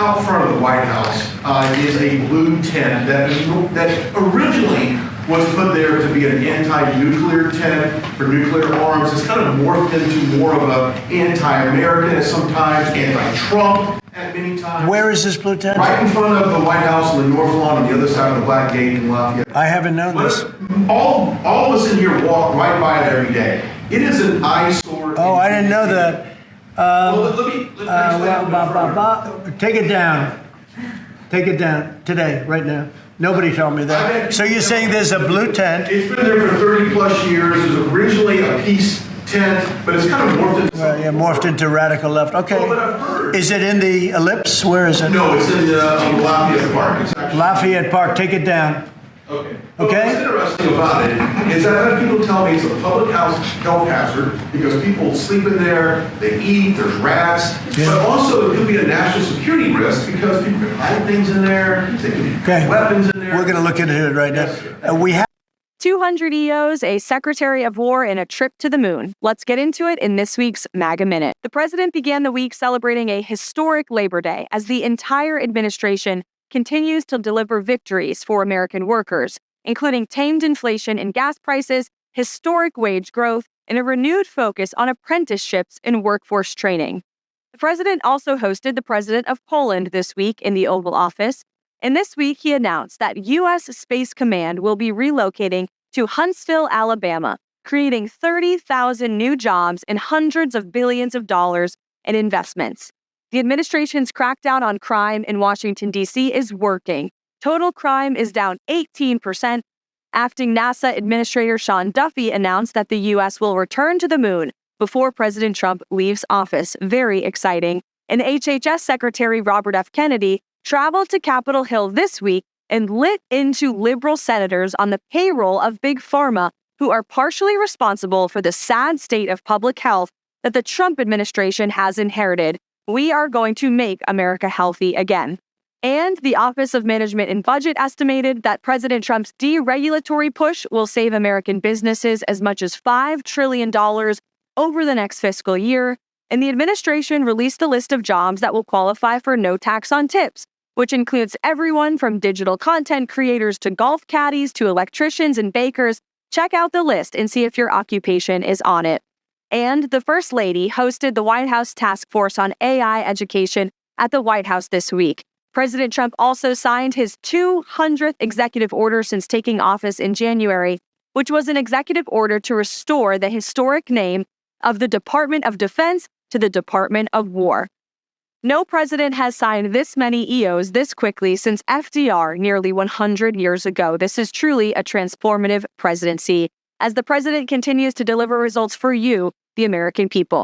Out front of the White House is a blue tent that originally was put there to be an anti-nuclear tent for nuclear arms. It's kind of morphed into more of an anti-American at sometimes, anti-Trump at many times. Where is this blue tent? Right in front of the White House on the North Lawn on the other side of the Black Gate in Lafayette. I haven't known this. All of us in here walk right by it every day. It is an eyesore. Oh, I didn't know that. Let me Take it down. Take it down today, right now. Nobody told me that. So you're saying there's a blue tent? It's been there for 30 plus years. It was originally a peace tent, but it's kind of morphed into morphed into radical left. Okay. Well, but I've heard. Is it in the Ellipse? Where is it? No, it's in Lafayette Park. It's actually Lafayette Park. Take it down. Okay. Okay. What's interesting about it is that I've had people tell me it's a public health hazard because people sleep in there, they eat, there's rats, but also it could be a national security risk because people can hide things in there, they can have weapons in there. We're going to look into it right now. We have 200 EOs, a Secretary of War, and a trip to the moon. Let's get into it in this week's MAGA Minute. The president began the week celebrating a historic Labor Day as the entire administration continues to deliver victories for American workers, including tamed inflation in gas prices, historic wage growth, and a renewed focus on apprenticeships and workforce training. The president also hosted the president of Poland this week in the Oval Office, and this week he announced that U.S. Space Command will be relocating to Huntsville, Alabama, creating 30,000 new jobs and hundreds of billions of dollars in investments. The administration's crackdown on crime in Washington, D.C. is working. Total crime is down 18%. Acting NASA Administrator Sean Duffy announced that the U.S. will return to the moon before President Trump leaves office. Very exciting. And HHS Secretary Robert F. Kennedy traveled to Capitol Hill this week and lit into liberal senators on the payroll of Big Pharma, who are partially responsible for the sad state of public health that the Trump administration has inherited. We are going to make America healthy again. And the Office of Management and Budget estimated that President Trump's deregulatory push will save American businesses as much as $5 trillion over the next fiscal year. And the administration released a list of jobs that will qualify for no tax on tips, which includes everyone from digital content creators to golf caddies to electricians and bakers. Check out the list and see if your occupation is on it. And the First Lady hosted the White House Task Force on AI Education at the White House this week. President Trump also signed his 200th executive order since taking office in January, which was an executive order to restore the historic name of the Department of Defense to the Department of War. No president has signed this many EOs this quickly since FDR nearly 100 years ago. This is truly a transformative presidency as the president continues to deliver results for you, the American people.